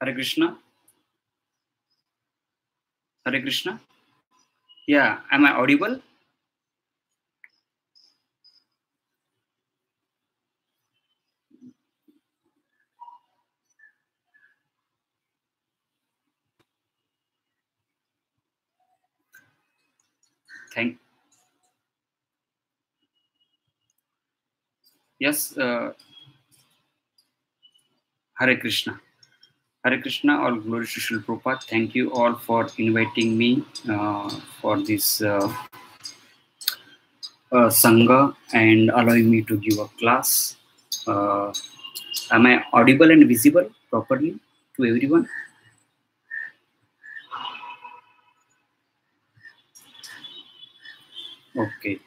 Hare Krishna. Hare Krishna. Yeah, am I audible? Yes, Hare Krishna. Hare Krishna, all glory to Srila Prabhupada. Thank you all for inviting me for this Sangha and allowing me to give a class. Am I audible and visible properly to everyone? Okay.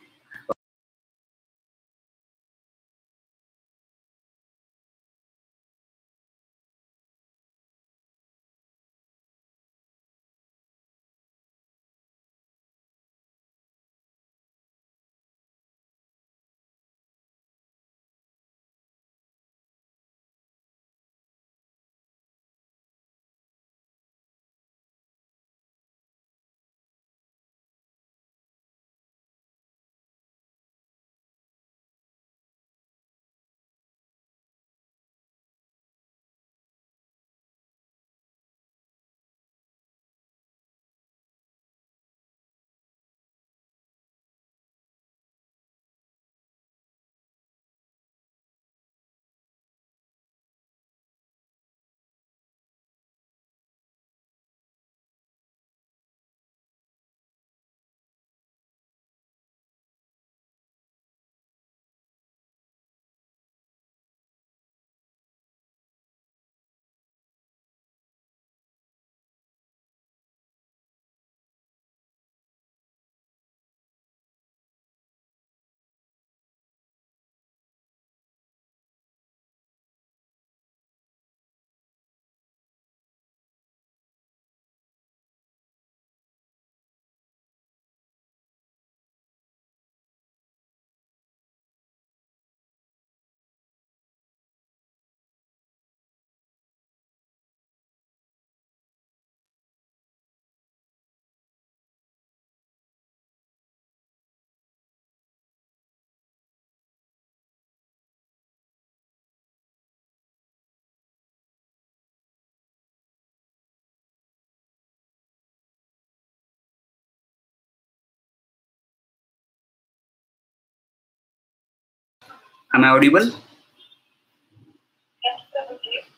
Am I audible?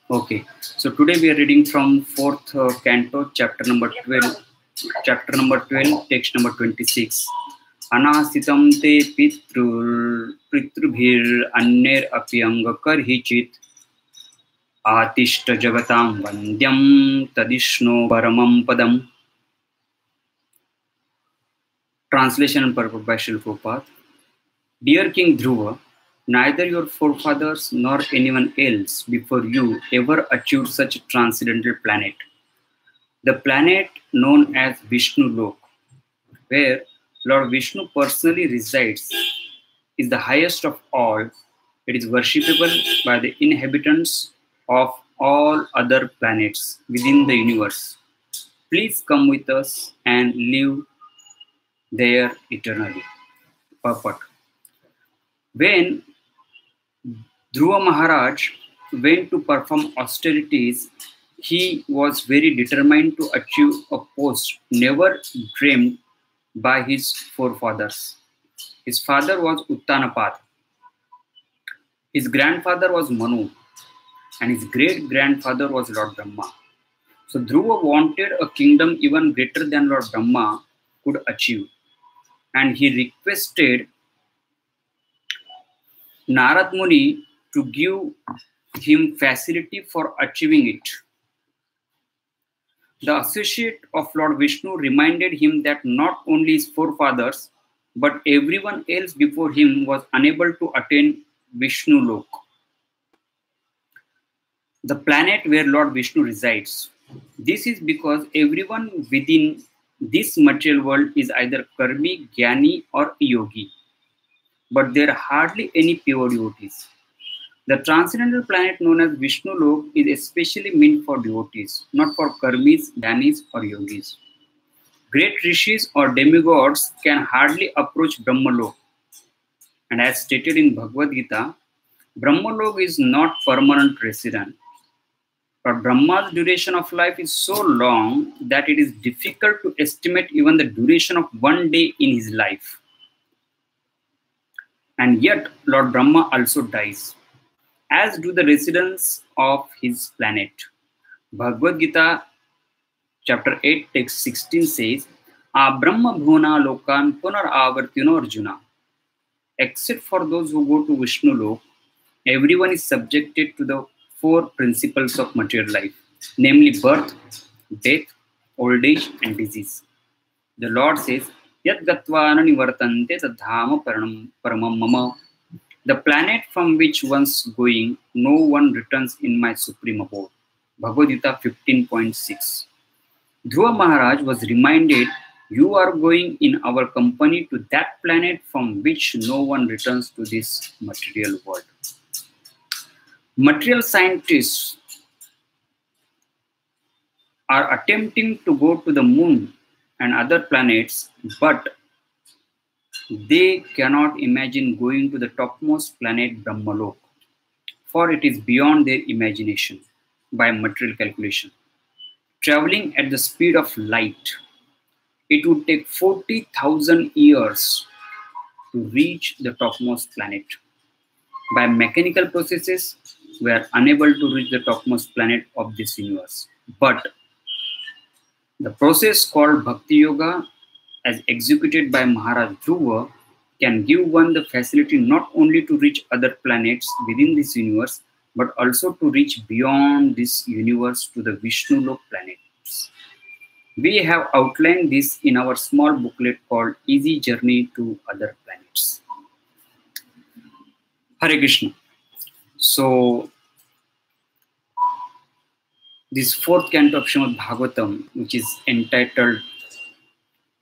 Okay. So today we are reading from 4th canto, chapter number 12, text number 26. Anasitam te pitrubhir anner apyanga karhichit atishta jagatam vandyam tadishno paramam padam. Translation and purport by Srila Prabhupada. Dear King Dhruva, neither your forefathers nor anyone else before you ever achieved such a transcendental planet. The planet known as Vishnu Lok, where Lord Vishnu personally resides, is the highest of all. It is worshipable by the inhabitants of all other planets within the universe. Please come with us and live there eternally. Purport. When Dhruva Maharaj went to perform austerities, he was very determined to achieve a post never dreamed by his forefathers. His father was Uttanapad, his grandfather was Manu, and his great-grandfather was Lord Brahma. So Dhruva wanted a kingdom even greater than Lord Brahma could achieve, and he requested Narad Muni to give him facility for achieving it. The associate of Lord Vishnu reminded him that not only his forefathers, but everyone else before him was unable to attain Vishnu Lok, the planet where Lord Vishnu resides. This is because everyone within this material world is either karmi, jnani, or yogi, but there are hardly any pure devotees. The transcendental planet known as Vishnu Lok is especially meant for devotees, not for karmis, jnanis, or yogis. Great rishis or demigods can hardly approach Brahmalok. And as stated in Bhagavad Gita, Brahmalok is not permanent resident. But Brahma's duration of life is so long that it is difficult to estimate even the duration of one day in his life. And yet, Lord Brahma also dies, as do the residents of his planet. Bhagavad Gita chapter 8 text 16 says, Brahma bhuna lokan punar avartino arjuna. Except for those who go to Vishnu Lok, everyone is subjected to the four principles of material life, namely birth, death, old age, and disease. The Lord says, Yat gatvana nivartante tadhama paramam mama. The planet from which one's going, no one returns in my supreme abode. Bhagavad Gita 15.6. Dhruva Maharaj was reminded, you are going in our company to that planet from which no one returns to this material world. Material scientists are attempting to go to the moon and other planets, but they cannot imagine going to the topmost planet Brahmalok, for it is beyond their imagination by material calculation. Traveling at the speed of light, it would take 40,000 years to reach the topmost planet. By mechanical processes, we are unable to reach the topmost planet of this universe. But the process called Bhakti Yoga, as executed by Maharaj Dhruva, can give one the facility not only to reach other planets within this universe, but also to reach beyond this universe to the Vishnu Lok planets. We have outlined this in our small booklet called Easy Journey to Other Planets. Hare Krishna. So, this fourth canto of Srimad Bhagavatam, which is entitled,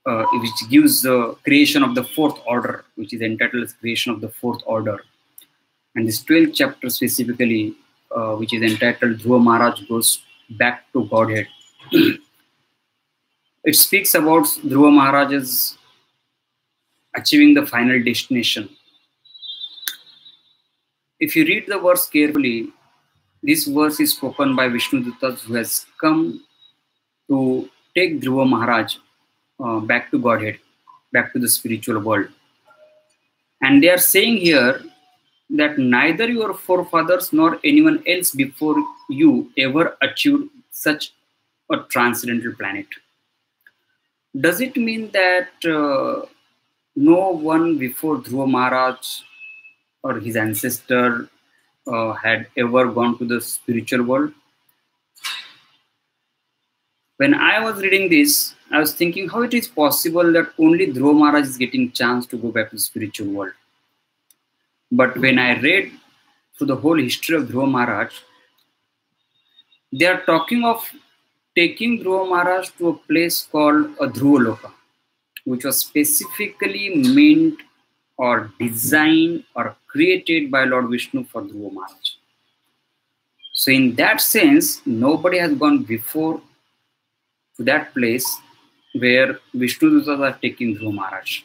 which gives the creation of the fourth order, which is entitled as creation of the fourth order. And this 12th chapter specifically, which is entitled Dhruva Maharaj Goes Back to Godhead. It speaks about Dhruva Maharaj's achieving the final destination. If you read the verse carefully, this verse is spoken by Vishnu Duttas, who has come to take Dhruva Maharaj back to Godhead, back to the spiritual world. And they are saying here that neither your forefathers nor anyone else before you ever achieved such a transcendental planet. Does it mean that no one before Dhruva Maharaj or his ancestor had ever gone to the spiritual world? When I was reading this, I was thinking how it is possible that only Dhruva Maharaj is getting chance to go back to the spiritual world. But when I read through the whole history of Dhruva Maharaj, they are talking of taking Dhruva Maharaj to a place called a Dhruva Loka, which was specifically meant or designed or created by Lord Vishnu for Dhruva Maharaj. So in that sense, nobody has gone before to that place where Vishnu Duttas are taking Dhruva Maharaj.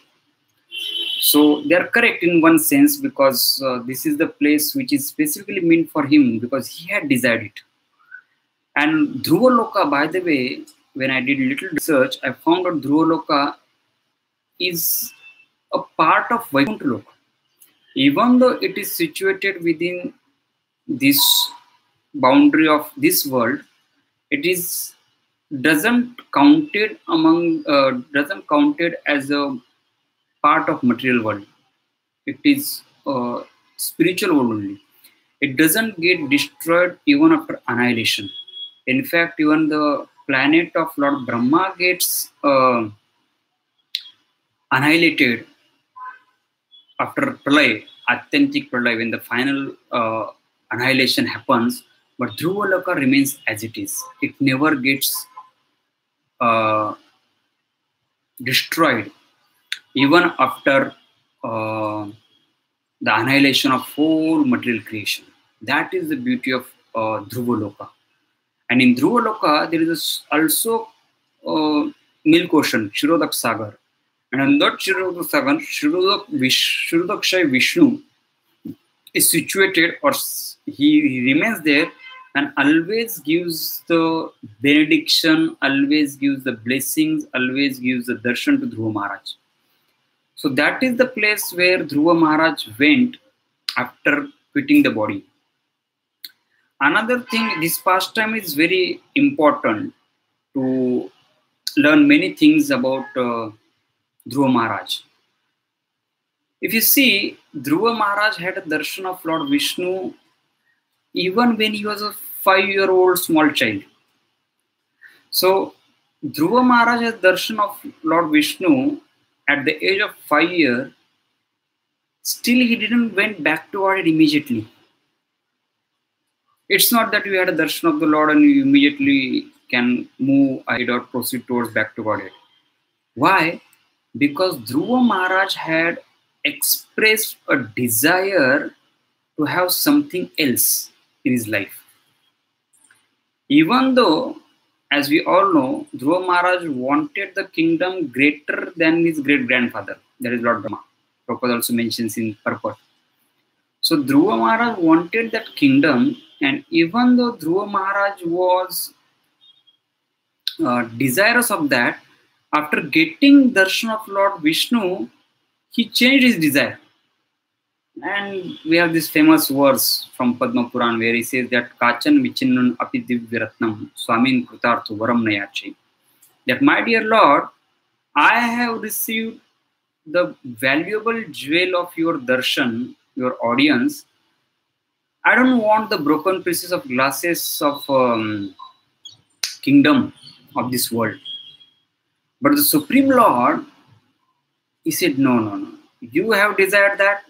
So they are correct in one sense, because this is the place which is specifically meant for him, because he had desired it. And Dhruva Loka, by the way, when I did little research, I found out Dhruva Loka is a part of Vaikuntha Loka. Even though it is situated within this boundary of this world, it is doesn't counted as a part of material world. It is spiritual world only. It doesn't get destroyed even after annihilation. In fact, even the planet of Lord Brahma gets annihilated after Pralay, authentic Pralay, when the final annihilation happens. But Dhruva Loka remains as it is. It never gets destroyed even after the annihilation of whole material creation. That is the beauty of Dhruvaloka. And in Dhruvaloka, there is also milk ocean, Kshirodak Sagar. And on that Kshirodak Sagar, Kshirodakshay Vishnu is situated, or he remains there and always gives the benediction, always gives the blessings, always gives the darshan to Dhruva Maharaj. So that is the place where Dhruva Maharaj went after quitting the body. Another thing, this pastime is very important to learn many things about Dhruva Maharaj. If you see, Dhruva Maharaj had a darshan of Lord Vishnu even when he was a 5-year-old small child. So Dhruva Maharaj had darshan of Lord Vishnu at the age of 5 years. Still he didn't went back to Godhead immediately. It's not that you had a darshan of the Lord and you immediately can move ahead or proceed towards back to Godhead. Why? Because Dhruva Maharaj had expressed a desire to have something else in his life. Even though, as we all know, Dhruva Maharaj wanted the kingdom greater than his great-grandfather, that is Lord Brahma. Prabhupada also mentions in purport. So Dhruva Maharaj wanted that kingdom, and even though Dhruva Maharaj was desirous of that, after getting darshan of Lord Vishnu, he changed his desire. And we have this famous verse from Padma Puran where he says that Kachan Vichinnun Api Divyaratnam Swamin Krutarthu Varam Nayachi. That, my dear Lord, I have received the valuable jewel of your darshan, your audience. I don't want the broken pieces of glasses of kingdom of this world. But the Supreme Lord, he said, no. You have desired that,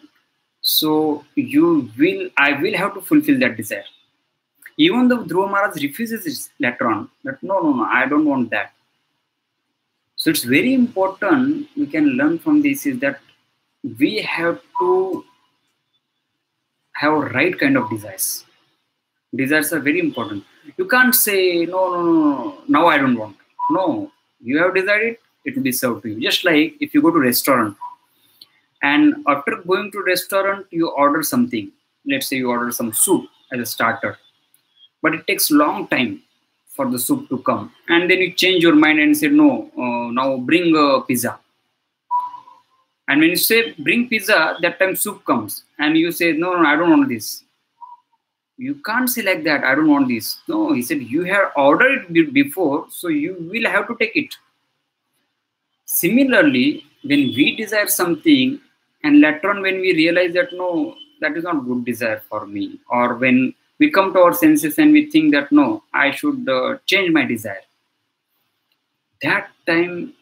so I will have to fulfill that desire. Even though Dhruva Maharaj refuses it later on, that no, I don't want that. So it's very important, we can learn from this, is that we have to have right kind of desires. Desires are very important. You can't say, no, now I don't want. No, you have decided, it will be served to you. Just like if you go to restaurant, and after going to restaurant, you order something. Let's say you order some soup as a starter. But it takes long time for the soup to come. And then you change your mind and say, no, now bring a pizza. And when you say bring pizza, that time soup comes. And you say, no, I don't want this. You can't say like that, I don't want this. No, he said, you have ordered it before, so you will have to take it. Similarly, when we desire something, and later on when we realize that, no, that is not good desire for me, or when we come to our senses and we think that, no, I should change my desire. That time,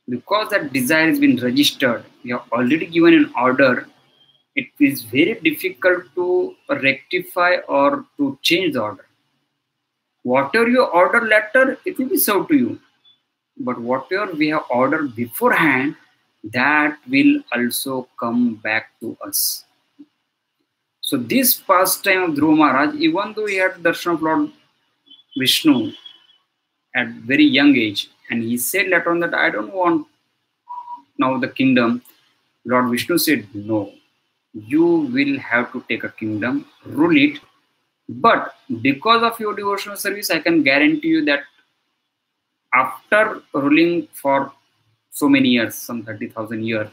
because that desire has been registered, you have already given an order, it is very difficult to rectify or to change the order. Whatever you order later, it will be served to you. But whatever we have ordered beforehand, that will also come back to us. So this pastime of Dhruva Maharaj, even though he had darshan of Lord Vishnu at very young age, and he said later on that I don't want now the kingdom, Lord Vishnu said, no, you will have to take a kingdom, rule it, but because of your devotional service, I can guarantee you that after ruling for so many years, some 30,000 years,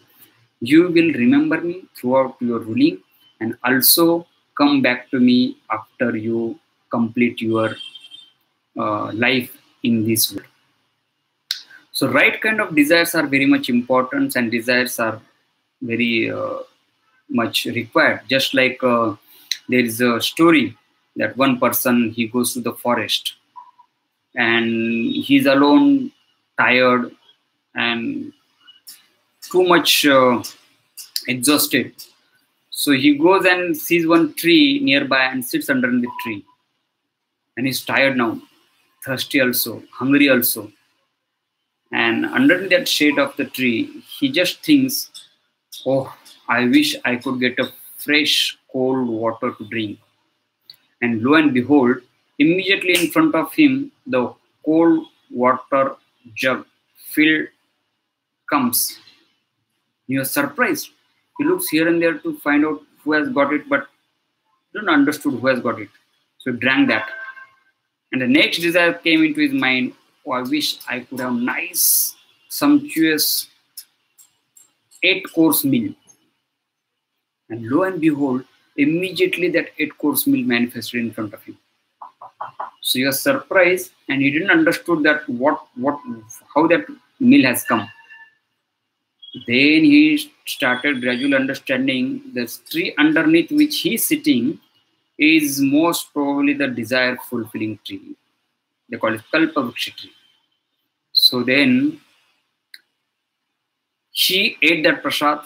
you will remember me throughout your ruling and also come back to me after you complete your life in this world. So right kind of desires are very much important, and desires are very much required. Just like there is a story that one person, he goes to the forest and he's alone, tired and too much exhausted. So he goes and sees one tree nearby and sits under the tree. And he's tired now, thirsty also, hungry also. And under that shade of the tree, he just thinks, oh, I wish I could get a fresh, cold water to drink. And lo and behold, immediately in front of him, the cold water jug filled comes. He was surprised. He looks here and there to find out who has got it, but didn't understood who has got it. So he drank that. And the next desire came into his mind, oh, I wish I could have nice, sumptuous 8-course meal. And lo and behold, immediately that 8-course meal manifested in front of him. So he was surprised and he didn't understood that how that meal has come. Then he started gradually understanding the tree underneath which he is sitting is most probably the desire fulfilling tree. They call it Kalpavriksha tree. So then he ate that prasad,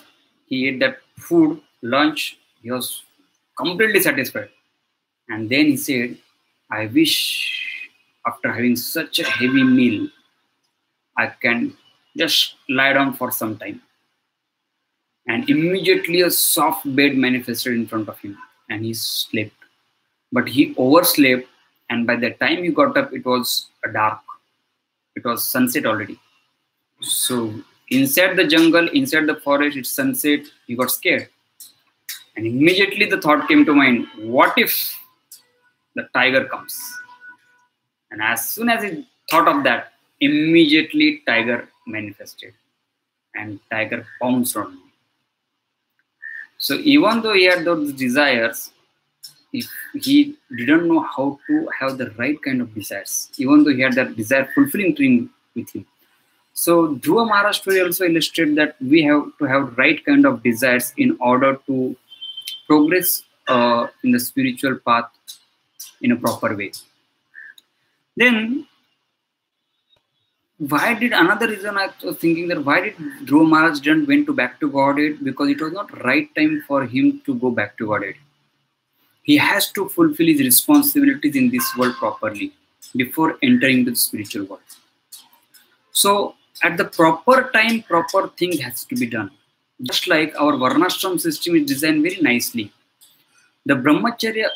he ate that food, lunch, he was completely satisfied. And then he said, I wish after having such a heavy meal, I can just lie down for some time. And immediately a soft bed manifested in front of him and he slept. But he overslept, and by the time he got up, it was dark. It was sunset already. So inside the jungle, inside the forest, it's sunset, he got scared. And immediately the thought came to mind, what if the tiger comes? And as soon as he thought of that, immediately tiger manifested and tiger pounced on him. So even though he had those desires, if he didn't know how to have the right kind of desires, even though he had that desire fulfilling dream with him. So Dhruva Maharaj story also illustrates that we have to have right kind of desires in order to progress in the spiritual path in a proper way. Then, why did another reason I was thinking that why did Dhruva Maharaj didn't went back to Godhead? Because it was not right time for him to go back to Godhead. He has to fulfill his responsibilities in this world properly before entering the spiritual world. So at the proper time, proper thing has to be done. Just like our Varnashram system is designed very nicely. The Brahmacharya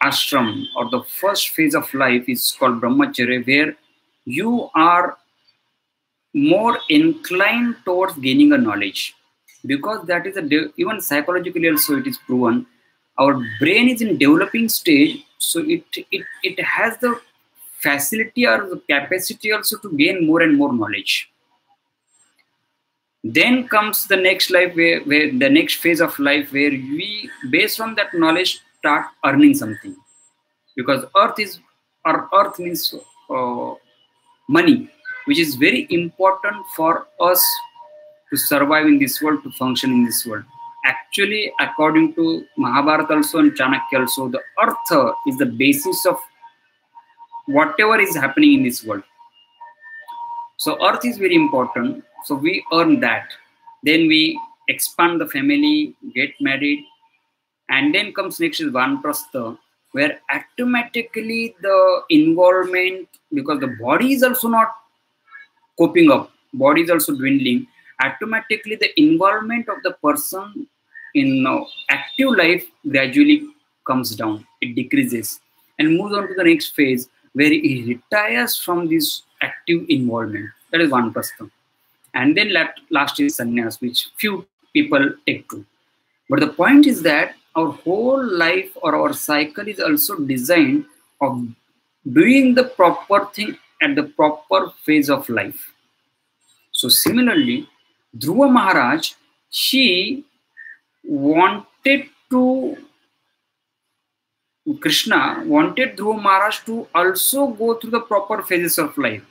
ashram or the first phase of life is called Brahmacharya, where you are more inclined towards gaining a knowledge. Because that is even psychologically also it is proven. Our brain is in developing stage, so it has the facility or the capacity also to gain more and more knowledge. Then comes the next life, where the next phase of life, where we, based on that knowledge, start earning something. Because earth means money, which is very important for us to survive in this world, to function in this world. Actually, according to Mahabharata also and Chanakya also, the earth is the basis of whatever is happening in this world. So earth is very important. So we earn that. Then we expand the family, get married. And then comes next is Vanprastha, where automatically the involvement, because the body is also not coping up, body is also dwindling, automatically the involvement of the person in active life gradually comes down, it decreases and moves on to the next phase where he retires from this active involvement. That is one person. And then last is sannyas, which few people take to. But the point is that our whole life or our cycle is also designed of doing the proper thing at the proper phase of life. So similarly, Dhruva Maharaj, Krishna wanted Dhruva Maharaj to also go through the proper phases of life.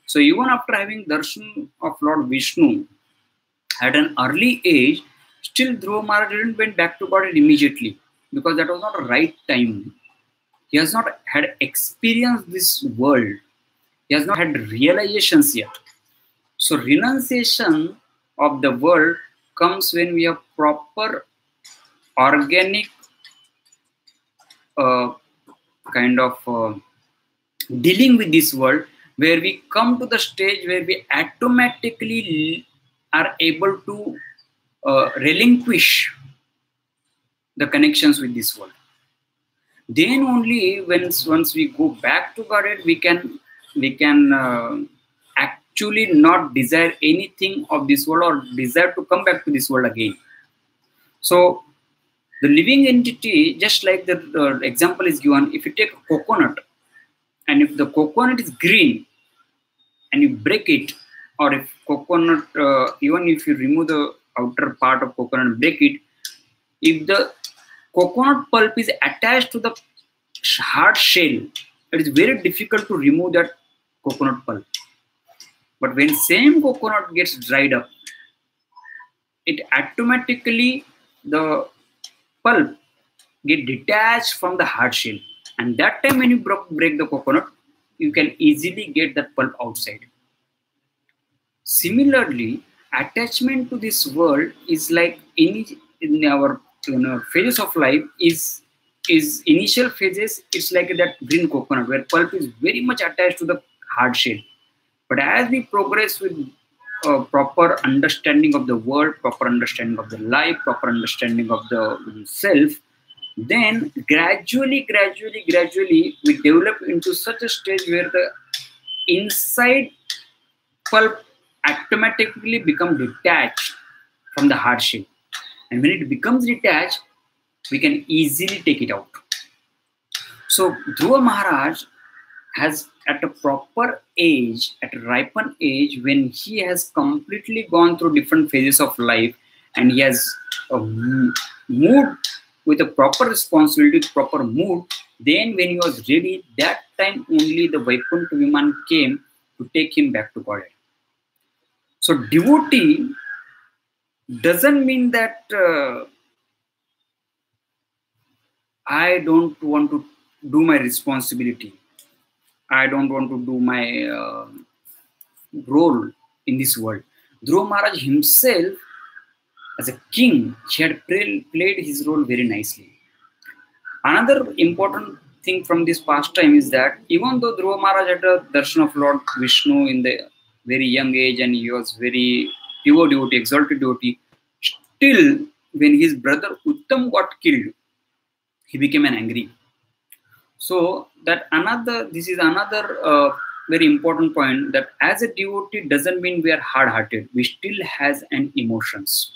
So even after having darshan of Lord Vishnu at an early age, still Dhruva Maharaj didn't went back to God immediately, because that was not the right time. He has not had experienced this world. He has not had realizations yet. So renunciation of the world comes when we have proper organic kind of dealing with this world, where we come to the stage where we automatically are able to relinquish the connections with this world. Then only once we go back to Godhead, we can actually not desire anything of this world or desire to come back to this world again. So the living entity, just like the example is given, if you take a coconut, and if the coconut is green and you break it, or if coconut, even if you remove the outer part of coconut and break it, if the coconut pulp is attached to the hard shell, it is very difficult to remove that coconut pulp. But when same coconut gets dried up, it automatically, the pulp get detached from the hard shell. And that time when you break the coconut, you can easily get that pulp outside. Similarly, attachment to this world is like in our phases of life is initial phases. It's like that green coconut where pulp is very much attached to the hard shell. But as we progress with proper understanding of the world, proper understanding of the life, proper understanding of the self, then gradually we develop into such a stage where the inside pulp automatically become detached from the hard shell. And when it becomes detached, we can easily take it out. So Dhruva Maharaj has, at a proper age, at a ripened age, when he has completely gone through different phases of life and he has moved with a proper responsibility, proper mood, then when he was ready, that time only the Vaikuntha Viman came to take him back to Godhead. So devotee doesn't mean that I don't want to do my responsibility. I don't want to do my role in this world. Dhruva Maharaj himself, as a king, he had played his role very nicely. Another important thing from this pastime is that even though Dhruva Maharaj had a darshan of Lord Vishnu in the very young age and he was very pure devotee, exalted devotee, still when his brother Uttam got killed, he became an angry. So this is another very important point, that as a devotee doesn't mean we are hard-hearted. We still has an emotions.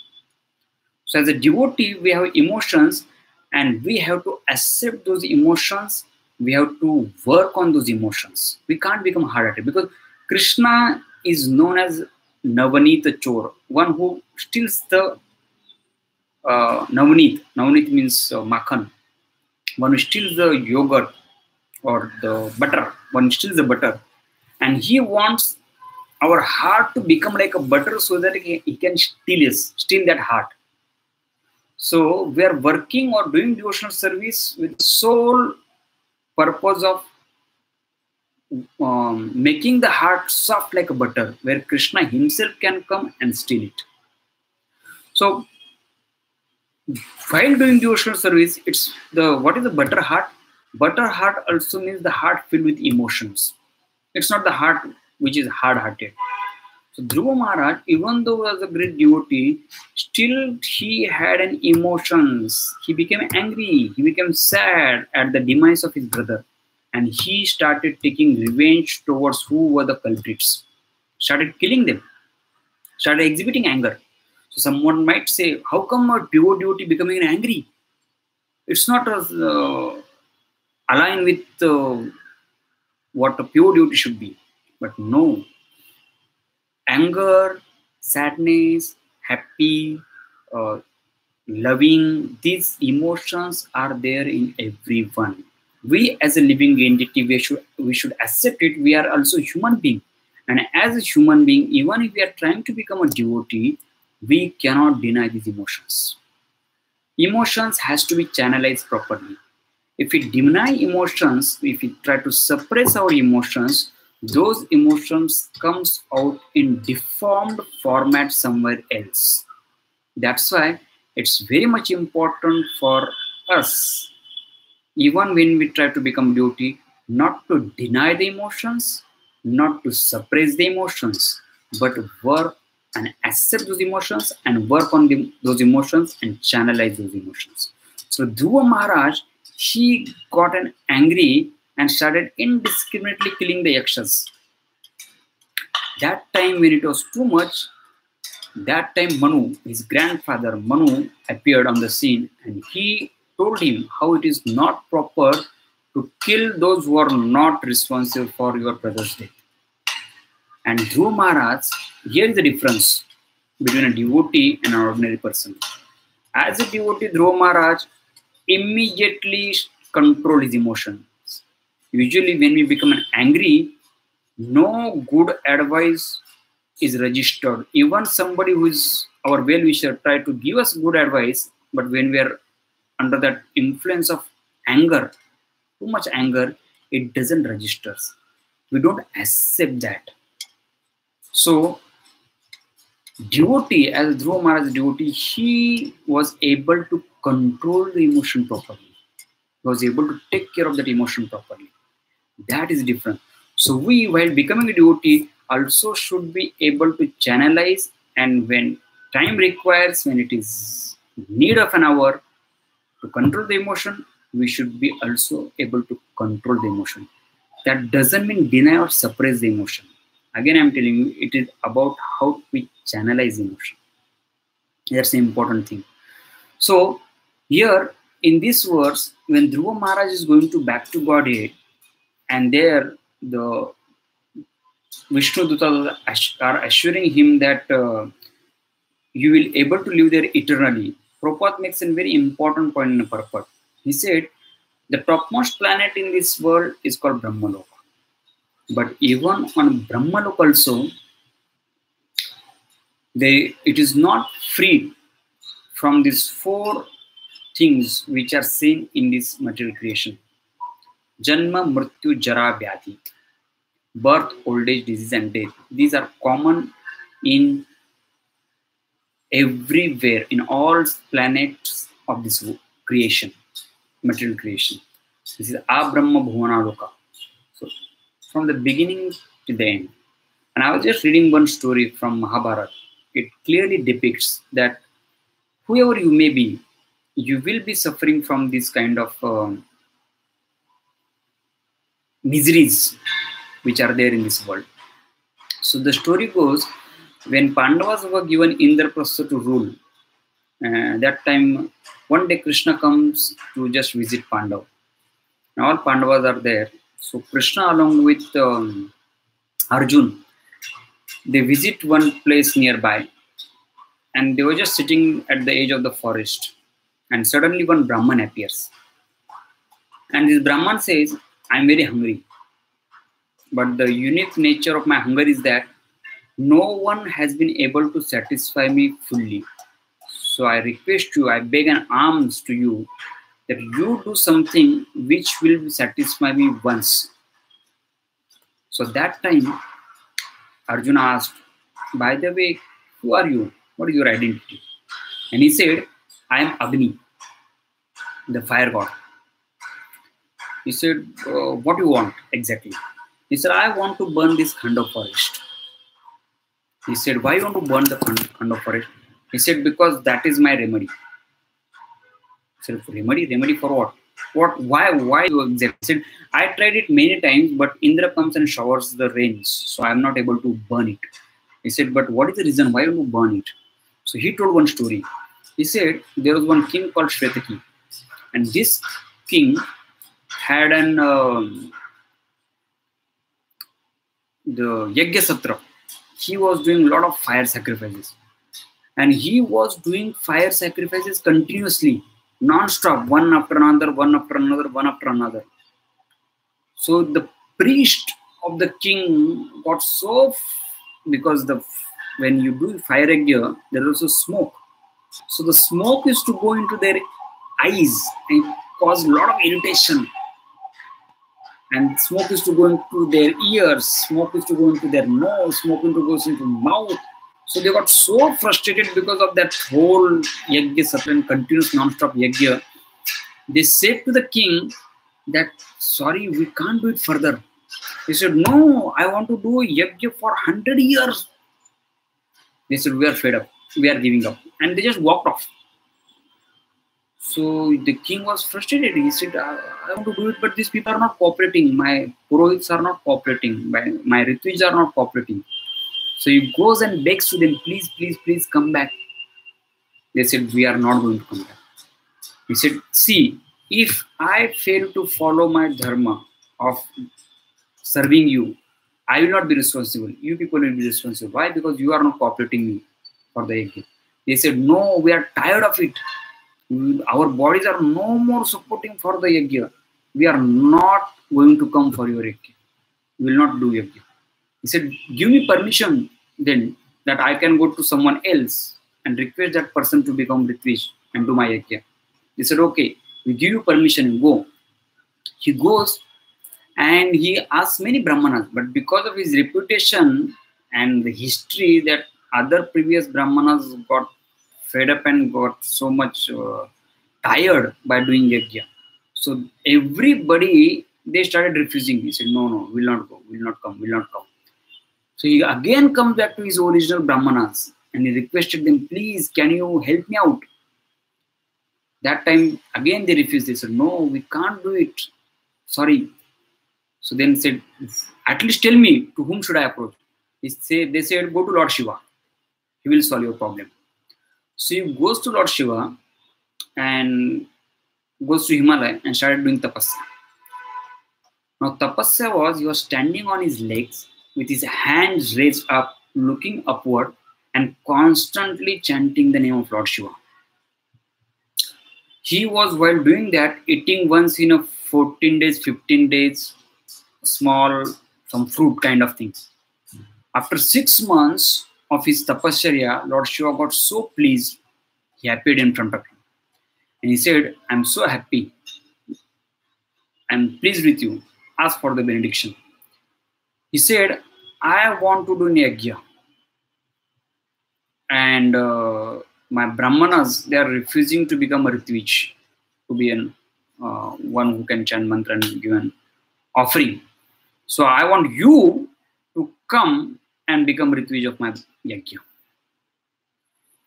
So as a devotee, we have emotions and we have to accept those emotions. We have to work on those emotions. We can't become hard-hearted because Krishna is known as Navanita Chor, one who steals the Navanit. Navanit means makhan. One who steals the yogurt or the butter. One steals the butter. And he wants our heart to become like a butter so that he can steal that heart. So we are working or doing devotional service with the sole purpose of making the heart soft like a butter, where Krishna himself can come and steal it. So while doing devotional service, what is the butter heart? Butter heart also means the heart filled with emotions. It's not the heart which is hard-hearted. So Dhruva Maharaj, even though he was a great devotee, still he had an emotions. He became angry. He became sad at the demise of his brother. And he started taking revenge towards who were the culprits. Started killing them. Started exhibiting anger. So someone might say, how come a pure devotee becoming angry? It's not aligned with what a pure devotee should be. But no. Anger, sadness, happy, loving, these emotions are there in everyone. We as a living entity, we should accept it. We are also human being. And as a human being, even if we are trying to become a devotee, we cannot deny these emotions. Emotions has to be channelized properly. If we deny emotions, if we try to suppress our emotions, those emotions comes out in deformed format somewhere else. That's why it's very much important for us, even when we try to become devotee, not to deny the emotions, not to suppress the emotions, but work and accept those emotions and work on those emotions and channelize those emotions. So Dhruva Maharaj, he got angry and started indiscriminately killing the yakshas. That time when it was too much, that time Manu, his grandfather Manu, appeared on the scene and he told him how it is not proper to kill those who are not responsible for your brother's death. And Dhruva Maharaj, here is the difference between a devotee and an ordinary person. As a devotee, Dhruva Maharaj immediately controlled his emotions. Usually when we become angry, no good advice is registered. Even somebody who is our well-wisher try to give us good advice, but when we are under that influence of anger, too much anger, it doesn't register. We don't accept that. So, devotee, as Dhruva Maharaj devotee, he was able to control the emotion properly. He was able to take care of that emotion properly. That is different. So we, while becoming a devotee, also should be able to channelize, and when time requires, when it is need of an hour to control the emotion, we should be also able to control the emotion. That doesn't mean deny or suppress the emotion. Again, I'm telling you, it is about how we channelize emotion. That's the important thing. So here in this verse, when Dhruva Maharaj is going to back to Godhead, and there the Vishnu Dutas are assuring him that you will able to live there eternally. Prabhupada makes a very important point in the purport. He said, the topmost planet in this world is called Brahmalok. But even on Brahmalok also, it is not free from these four things which are seen in this material creation. Janma, Mrityu, Jara, Vyadhi. Birth, old age, disease and death. These are common in everywhere, in all planets of this creation, material creation. This is Abrahma Bhuvana Loka. So, from the beginning to the end. And I was just reading one story from Mahabharata. It clearly depicts that whoever you may be, you will be suffering from this kind of miseries which are there in this world. So the story goes, when Pandavas were given Indraprastha to rule, that time, one day Krishna comes to just visit Pandav. And all Pandavas are there. So Krishna along with Arjun, they visit one place nearby and they were just sitting at the edge of the forest. And suddenly one Brahman appears. And this Brahman says, I'm very hungry. But the unique nature of my hunger is that no one has been able to satisfy me fully. So I request you, I beg an alms to you that you do something which will satisfy me once. So that time, Arjuna asked, by the way, who are you? What is your identity? And he said, I am Agni, the fire god. He said, what do you want exactly? He said, I want to burn this Khanda forest. He said, why you want to burn the Khanda forest? He said, because that is my remedy. He said, remedy for what? Why you exactly? He said, I tried it many times, but Indra comes and showers the rains, so I am not able to burn it. He said, but what is the reason why you want to burn it? So he told one story. He said, there was one king called Shvetaki, and this king had the Yajna Satra. He was doing a lot of fire sacrifices. And he was doing fire sacrifices continuously, non-stop, one after another, one after another, one after another. So the priest of the king got so, because when you do fire yajna, there is also smoke. So the smoke used to go into their eyes and cause a lot of irritation. And smoke used to go into their ears, smoke used to go into their nose, smoke used to go into mouth. So they got so frustrated because of that whole yajna satra and continuous non-stop yajna. They said to the king that, sorry, we can't do it further. He said, no, I want to do yajna for 100 years. They said, we are fed up, we are giving up. And they just walked off. So the king was frustrated. He said, I want to do it, but these people are not cooperating. My Purohits are not cooperating. My Ritvijas are not cooperating. So he goes and begs to them, please, please, please come back. They said, we are not going to come back. He said, see, if I fail to follow my dharma of serving you, I will not be responsible. You people will be responsible. Why? Because you are not cooperating me for the yajna. They said, no, we are tired of it. Our bodies are no more supporting for the yajna. We are not going to come for your yajna. We will not do yajna. He said, give me permission then that I can go to someone else and request that person to become Ritvish and do my yajna. They said, okay, we give you permission, go. He goes and he asks many Brahmanas, but because of his reputation and the history that other previous Brahmanas got fed up and got so much tired by doing yajna. So everybody, they started refusing. He said, no, no, will not go, will not come, will not come. So he again comes back to his original Brahmanas and he requested them, please, can you help me out? That time, again they refused. They said, no, we can't do it. Sorry. So then said, at least tell me, to whom should I approach? They said, go to Lord Shiva. He will solve your problem. So he goes to Lord Shiva and goes to Himalaya and started doing tapasya. Now tapasya was, he was standing on his legs with his hands raised up, looking upward and constantly chanting the name of Lord Shiva. He was, while doing that, eating once in a 14 days, 15 days, small, some fruit kind of things. After 6 months of his tapasya, Lord Shiva got so pleased, he appeared in front of him. And he said, I'm so happy. I'm pleased with you. Ask for the benediction. He said, I want to do yajna. And my Brahmanas, they are refusing to become a Ritvij, to be one who can chant mantra and give an offering. So I want you to come and become Ritvij of my yajna.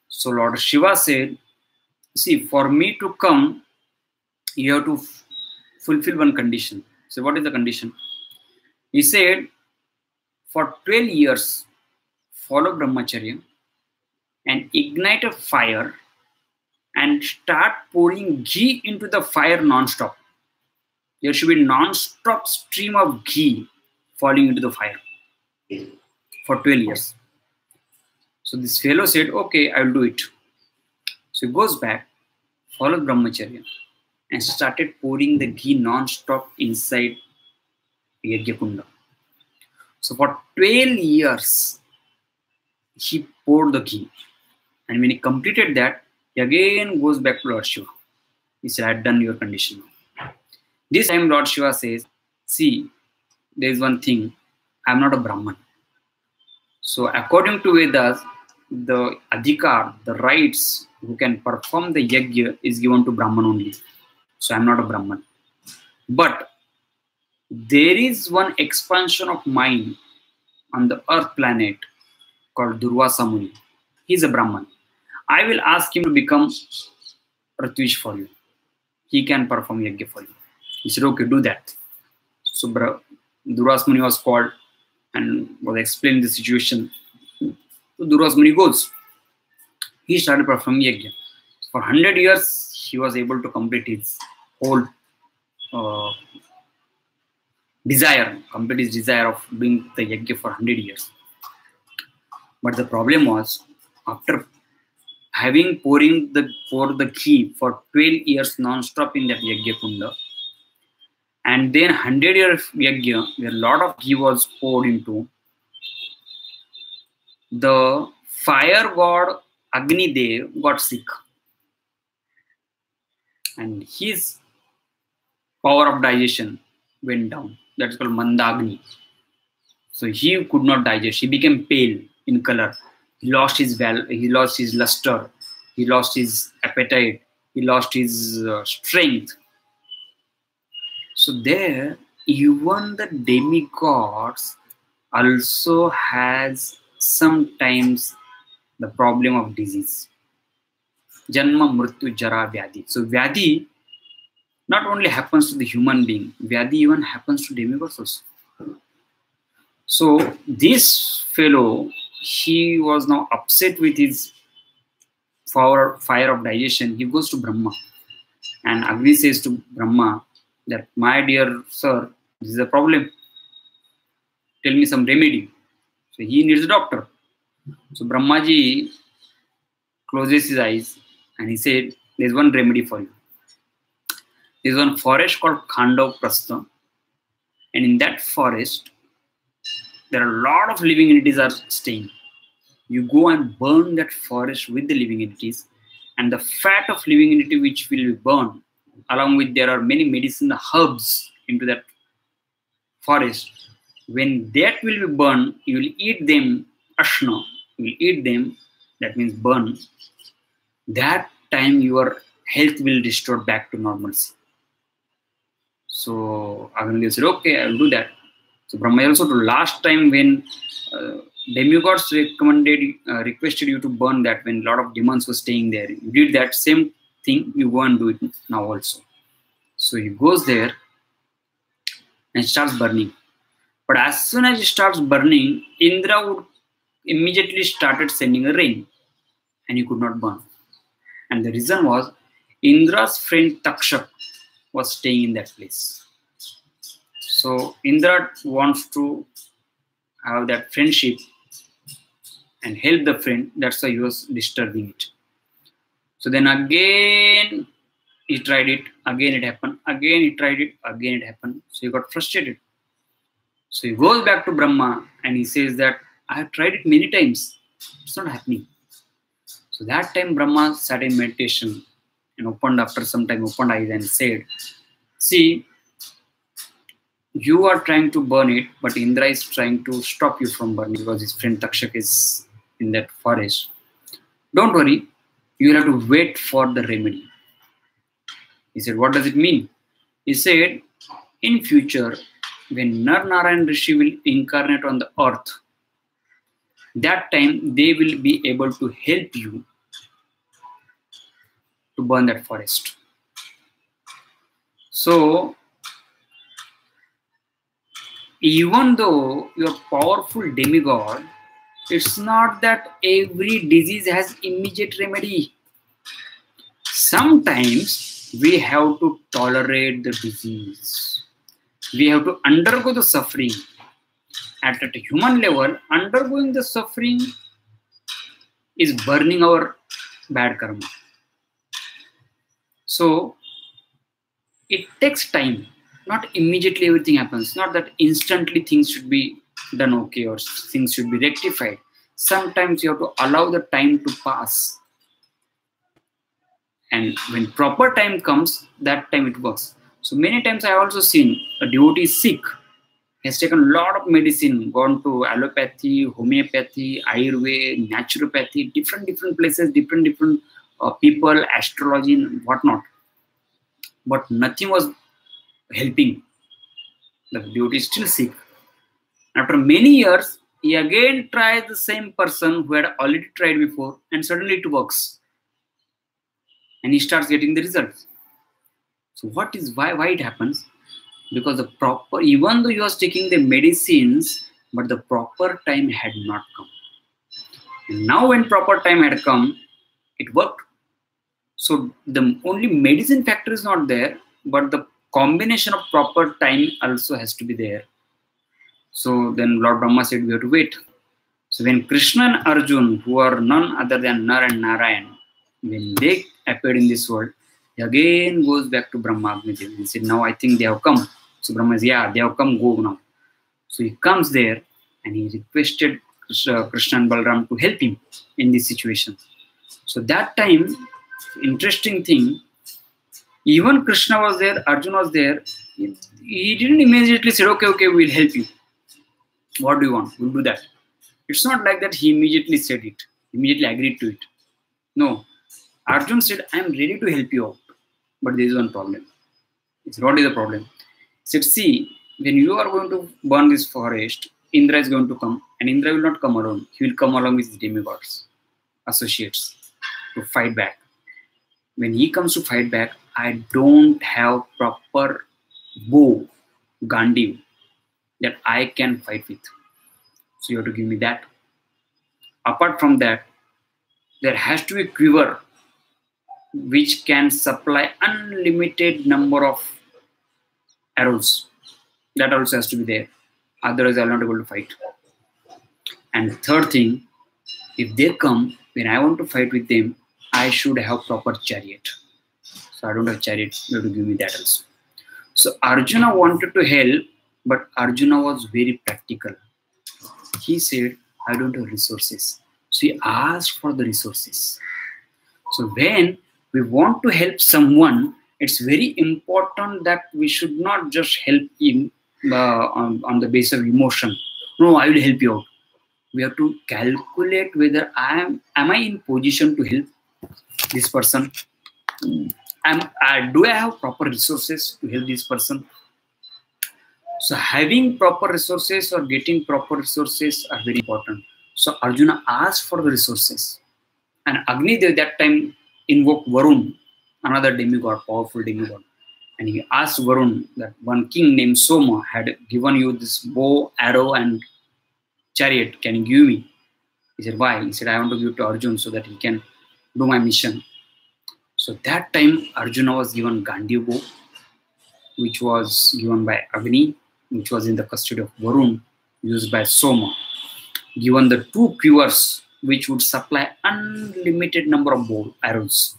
So Lord Shiva said, see, for me to come, you have to fulfill one condition. So what is the condition? He said, for 12 years, follow brahmacharya and ignite a fire and start pouring ghee into the fire non-stop. There should be non-stop stream of ghee falling into the fire for 12 years. So this fellow said, okay, I will do it. So he goes back, followed brahmacharya and started pouring the ghee non-stop inside the yajna kunda. So for 12 years, he poured the ghee. And when he completed that, he again goes back to Lord Shiva. He said, I had done your condition. This time Lord Shiva says, see, there is one thing, I am not a Brahman. So according to Vedas, the adhikar, the rights who can perform the yajna is given to Brahman only. So I am not a Brahman. But there is one expansion of mind on the earth planet called Durvasa Muni. He is a Brahman. I will ask him to become Ritvish for you. He can perform yajna for you. He said, okay, do that. So Durvasa Muni was called and was explaining the situation. So Durvasa Muni goes. He started performing yajna. For 100 years, he was able to complete his whole complete his desire of doing the yajna for 100 years. But the problem was, after having pour the ghee for 12 years non-stop in that yajna kunda, and then 100 years of yajna, where a lot of ghee was poured into, the fire god Agni Dev got sick. And his power of digestion went down. That's called Mandagni. So he could not digest. He became pale in color. He lost his luster. He lost his appetite. He lost his strength. So there, even the demigods also has sometimes the problem of disease. Janma, Mrityu, Jara, Vyadhi. So Vyadhi not only happens to the human being, Vyadhi even happens to demigods also. So this fellow, he was now upset with his fire of digestion. He goes to Brahma, and Agni says to Brahma that, my dear sir, this is a problem. Tell me some remedy. So he needs a doctor. So Brahmaji closes his eyes and he said, there's one remedy for you. There's one forest called Khandav Prastha, and in that forest there are a lot of living entities are staying. You go and burn that forest with the living entities, and the fat of living entity which will be burned, along with there are many medicinal herbs into that forest. When that will be burned, you will eat them, ashna, you will eat them, that means burn. That time your health will restore back to normalcy. So Agnidev said, okay, I will do that. So Brahma also told, last time when demigods requested you to burn that, when a lot of demons were staying there, you did that same thing, you go and do it now also. So he goes there and starts burning. But as soon as it starts burning, Indra would immediately started sending a rain, and he could not burn. And the reason was, Indra's friend Takshak was staying in that place. So Indra wants to have that friendship and help the friend. That's why he was disturbing it. So then again he tried it, again it happened, again he tried it, again it happened. So he got frustrated. So he goes back to Brahma and he says that, I have tried it many times, it's not happening. So that time Brahma sat in meditation and after some time opened eyes and said, see, you are trying to burn it, but Indra is trying to stop you from burning because his friend Takshak is in that forest. Don't worry, you will have to wait for the remedy. He said, what does it mean? He said, in future, when Nar Narayan Rishi will incarnate on the earth, that time they will be able to help you to burn that forest. So, even though you are powerful demigod, it's not that every disease has immediate remedy. Sometimes we have to tolerate the disease. We have to undergo the suffering. At a human level, undergoing the suffering is burning our bad karma. So, it takes time. Not immediately everything happens. Not that instantly things should be done okay or things should be rectified. Sometimes you have to allow the time to pass. And when proper time comes, that time it works. So many times I also seen a devotee sick, has taken a lot of medicine, gone to allopathy, homeopathy, Ayurveda, naturopathy, different places, different people, astrology and whatnot. But nothing was helping. The devotee is still sick. After many years, he again tries the same person who had already tried before, and suddenly it works. And he starts getting the results. So why it happens? Because the proper, even though he was taking the medicines, but the proper time had not come. And now when proper time had come, it worked. So the only medicine factor is not there, but the combination of proper time also has to be there. So then Lord Brahma said we have to wait. So when Krishna and Arjun, who are none other than Nar and Narayan, when they appeared in this world, he again goes back to Brahma Agnidev and said, now I think they have come. So Brahma says, yeah, they have come, go now. So he comes there and he requested Krishna and Balaram to help him in this situation. So that time, interesting thing, even Krishna was there, Arjuna was there, he didn't immediately say, okay, we'll help you. What do you want? We'll do that. It's not like that he immediately said it, immediately agreed to it. No. Arjun said, I am ready to help you out. But there is one problem. He said, what is the problem? He said, see, when you are going to burn this forest, Indra is going to come, and Indra will not come alone. He will come along with his demigods, associates, to fight back. when he comes to fight back, I don't have proper bow, Gandhi, that I can fight with. So you have to give me that. Apart from that, there has to be a quiver which can supply unlimited number of arrows. That also has to be there. Otherwise, I'll not be able to fight. And third thing, if they come, when I want to fight with them, I should have proper chariot. So I don't have chariot, you have to give me that also. So Arjuna wanted to help, but Arjuna was very practical. He said, I don't have resources. So he asked for the resources. So when we want to help someone, it's very important that we should not just help him on the basis of emotion. No, I will help you out. We have to calculate whether am I in position to help this person? Do I have proper resources to help this person? So having proper resources or getting proper resources are very important. So Arjuna asked for the resources. And Agni Dev that time invoked Varun, another demigod, powerful demigod. And he asked Varun that one king named Soma had given you this bow, arrow and chariot. Can you give me? He said, why? He said, I want to give it to Arjun so that he can do my mission. So that time Arjuna was given Gandhi bow, which was given by Agni, which was in the custody of Varun, used by Soma. Given the two quivers, which would supply unlimited number of bow arrows,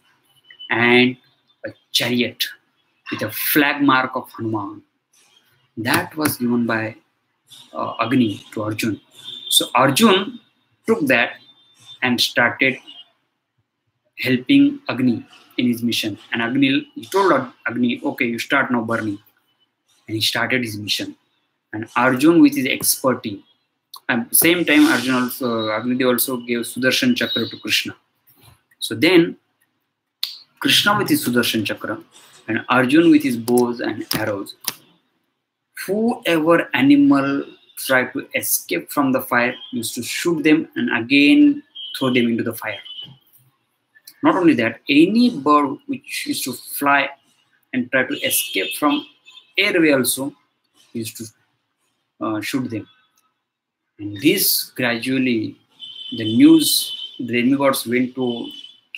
and a chariot with a flag mark of Hanuman. That was given by Agni to Arjun. So Arjun took that and started helping Agni in his mission. And Agni, he told Agni, okay, you start now burning. And he started his mission. And Arjun with his expertise. At the same time, Agni also gave Sudarshan Chakra to Krishna. So then, Krishna with his Sudarshan Chakra and Arjun with his bows and arrows. Whoever animal tried to escape from the fire used to shoot them and again throw them into the fire. Not only that, any bird which used to fly and try to escape from airway also used to shoot them. And this gradually, the demigods went to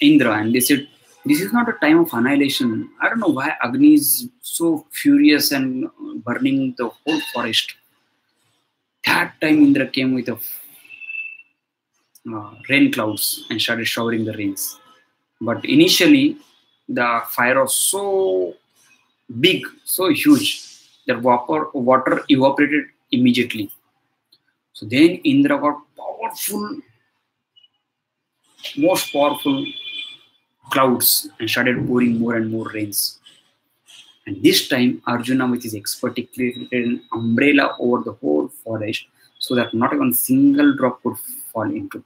Indra and they said, this is not a time of annihilation. I don't know why Agni is so furious and burning the whole forest. That time Indra came with rain clouds and started showering the rains. But initially, the fire was so big, so huge, that water evaporated immediately. So then Indra got most powerful clouds and started pouring more and more rains. And this time Arjuna with his expertise created an umbrella over the whole forest so that not even a single drop could fall into.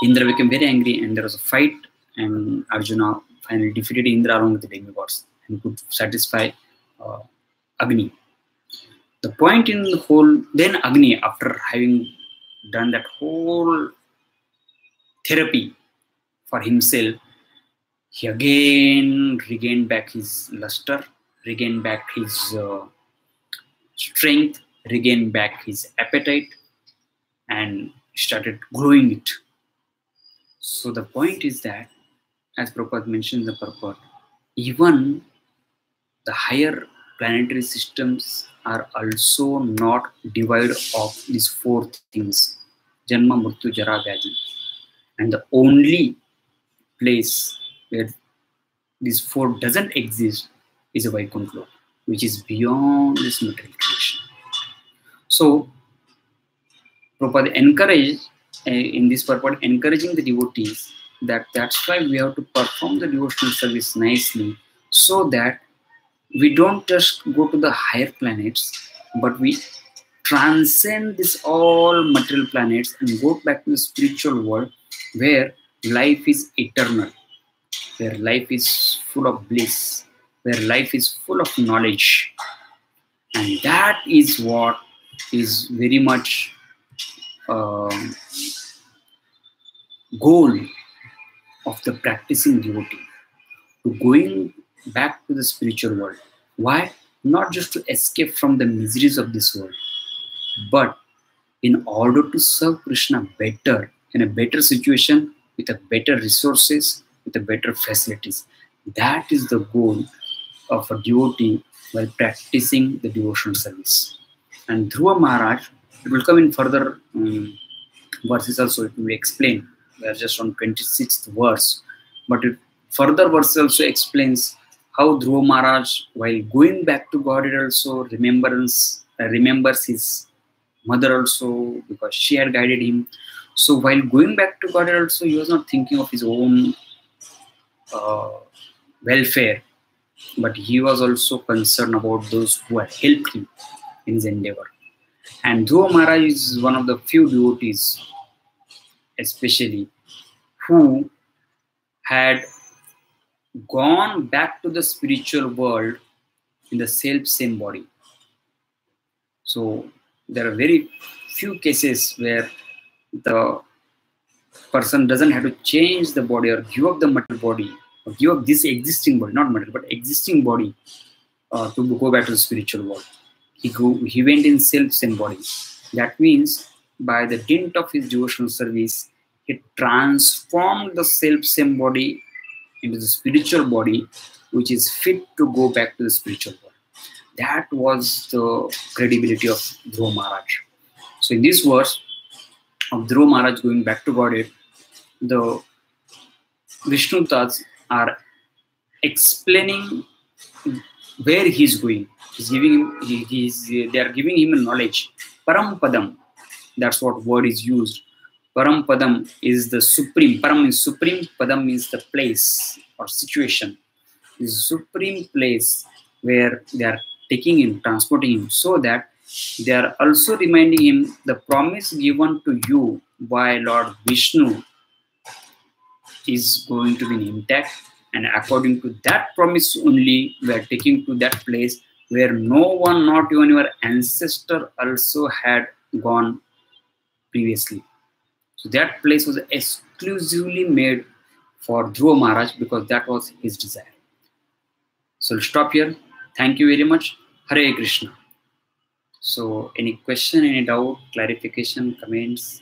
Indra became very angry and there was a fight and Arjuna finally defeated Indra along with the demigods and could satisfy Agni. The point in the whole, then Agni, after having done that whole therapy for himself, he again regained back his luster, regained back his strength, regained back his appetite, and started growing it. So the point is that, as Prabhupada mentioned in the purport, even the higher planetary systems are also not divided of these four things: Janma, Mrityu, Jara, Vyadhi. And the only place where these four doesn't exist is a Vaikuntha, which is beyond this material creation. So, Prabhupada encouraged in this purport, encouraging the devotees that's why we have to perform the devotional service nicely, so that we don't just go to the higher planets, but we transcend this all material planets and go back to the spiritual world where life is eternal, where life is full of bliss, where life is full of knowledge. And that is what is very much goal of the practicing devotee. to going back to the spiritual world. Why? Not just to escape from the miseries of this world, but in order to serve Krishna better, in a better situation, with a better resources, with a better facilities. That is the goal of a devotee while practicing the devotional service. And Dhruva Maharaj, it will come in further verses also, it will explain. We are just on 26th verse, but further verse also explains how Dhruva Maharaj, while going back to Godhead, also remembers his mother also, because she had guided him. So while going back to Godhead also, he was not thinking of his own welfare, but he was also concerned about those who had helped him in his endeavor. And Dhruva Maharaj is one of the few devotees, especially, who had gone back to the spiritual world in the same body. So there are very few cases where the person doesn't have to change the body or give up the material body, or give up this existing body, not material, but existing body, to go back to the spiritual world. He went in same body. That means by the dint of his devotional service, he transformed the same body into the spiritual body, which is fit to go back to the spiritual world. That was the credibility of Dhruva Maharaj. So in this verse of Dhruva Maharaj going back to Godhead, the Vishnu Tats are explaining where he's going. They are giving him a knowledge. Parampadam, that's what word is used. Parampadam is the supreme. Param means supreme, Padam means the place or situation. The supreme place where they are taking him, transporting him, so that they are also reminding him the promise given to you by Lord Vishnu is going to be intact, and according to that promise only we are taking to that place where no one, not even your ancestor, also had gone previously. So that place was exclusively made for Dhruva Maharaj because that was his desire. So we'll stop here. Thank you very much. Hare Krishna. So any question, any doubt, clarification, comments?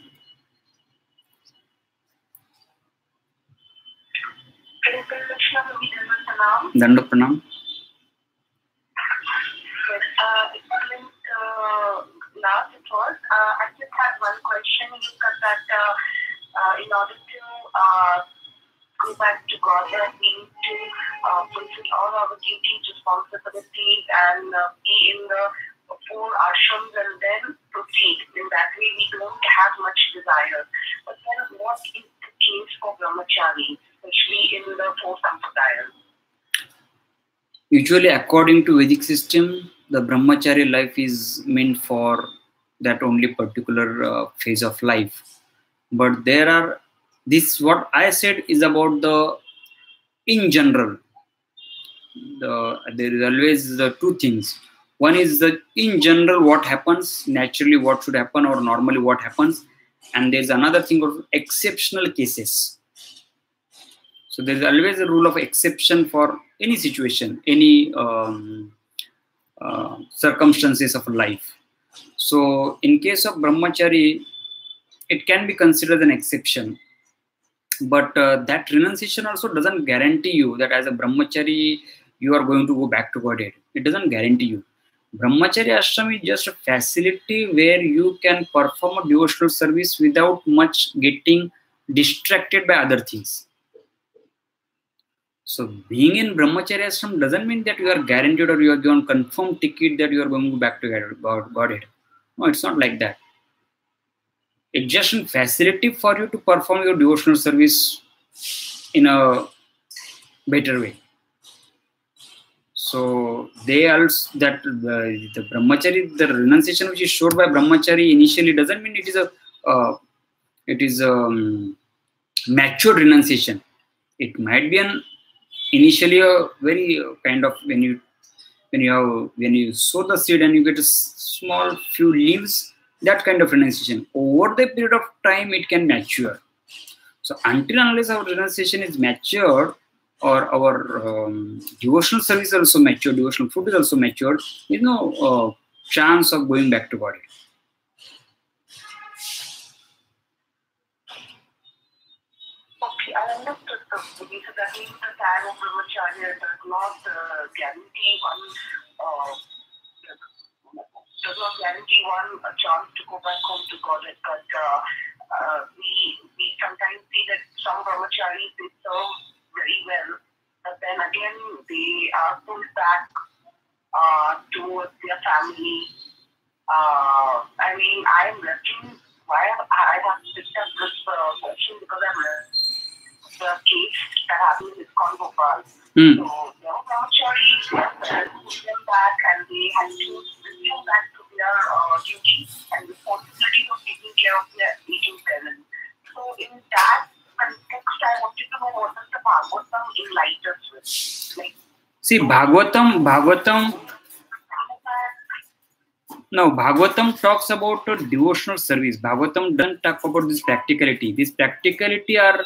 Danda Pranam. Last it was, I just had one question. You said that in order to go back to God, we need to fulfill all our duties, responsibilities, and be in the 4 ashrams and then proceed. In that way, we don't have much desire. But then what is the case for brahmachari, especially in the 4 sampradayas? Usually, according to Vedic system, the brahmachari life is meant for that only particular phase of life. But there are, this what I said is about the in general. There is always the 2 things. One is the in general what happens, naturally what should happen, or normally what happens. And there's another thing of exceptional cases. So there's always a rule of exception for any situation, any circumstances of life. So in case of brahmachari, it can be considered an exception. But that renunciation also doesn't guarantee you that as a brahmachari, you are going to go back to Godhead. It doesn't guarantee you. Brahmachari ashram is just a facility where you can perform a devotional service without much getting distracted by other things. So being in brahmacharya ashram doesn't mean that you are guaranteed or you are given confirmed ticket that you are going back to Godhead. No, it's not like that. It's just a facility for you to perform your devotional service in a better way. So they also, that the brahmachari, the renunciation which is showed by brahmachari initially doesn't mean it is a mature renunciation. It might be initially a very kind of when you sow the seed and you get a small few leaves, that kind of renunciation. Over the period of time, it can mature. So until unless our renunciation is matured, or our devotional service is also matured, devotional food is also matured, there is no chance of going back to body. Okay, I understood. So that means the time of brahmacharya does not guarantee one a chance to go back home to Godhead, but we sometimes see that some brahmacharis, they serve very well, but then again they are pulled back towards their family. I mean, I am looking why I have picked up this question because I'm the case that happened with Rajgopal. So there were brahmacharis who put them back, and they had to resume back to their duty and responsibility of taking care of their aging parents. So in that context, I wanted to know what does the Bhagavatam enlighten us with? Like, see, Bhagavatam. No, Bhagavatam talks about devotional service. Bhagavatam doesn't talk about this practicality. This practicality are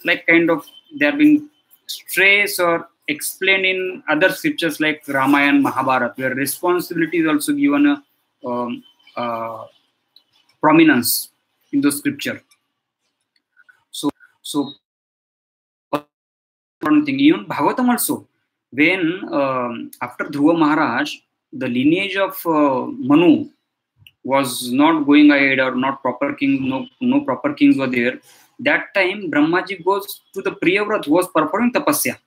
like kind of they are being stressed or explained in other scriptures like Ramayana, Mahabharata, where responsibility is also given a prominence in the scripture. So one thing, even Bhagavatam also, when after Dhruva Maharaj, the lineage of Manu was not going ahead, or not proper king, no proper kings were there. That time Brahmaji goes to the Priyavrat who was performing tapasya,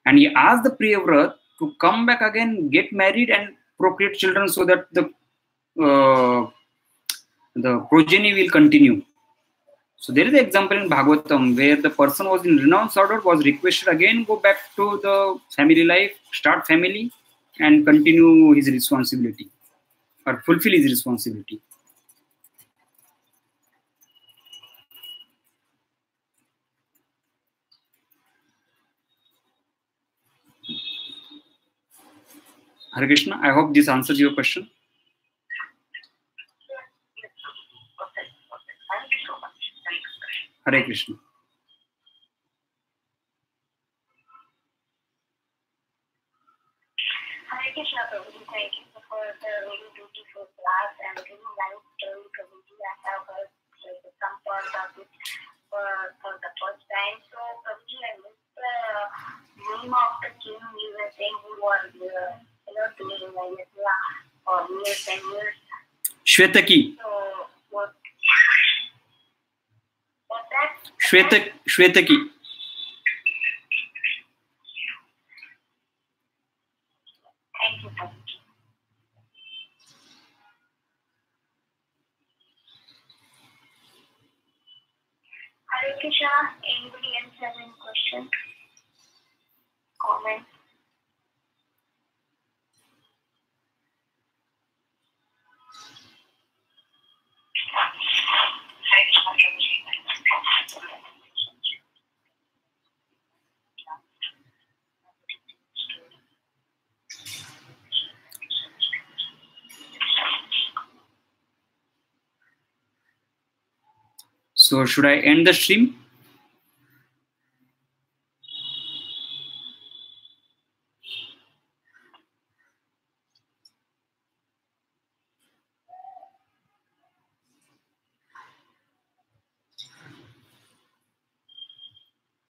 and he asked the Priyavrat to come back again, get married and procreate children, so that the progeny will continue. So there is an example in Bhagavatam where the person was in renounced order, was requested again go back to the family life, start family, and continue his responsibility, or fulfill his responsibility. Hare Krishna, I hope this answers your question. thank you so much. Hare Krishna. Hare Krishna, Prabhuji. Thank you for the really beautiful class and really nice story, Prabhuji. I have heard some part of it for the first time. So, Prabhuji, I missed the name of the king you were saying who was doing for years and years. Shvetaki. So, what's that? Shvetaki. Thank you, Prabhuji. Hare Krishna. Anybody else have any questions? Comments? So should I end the stream?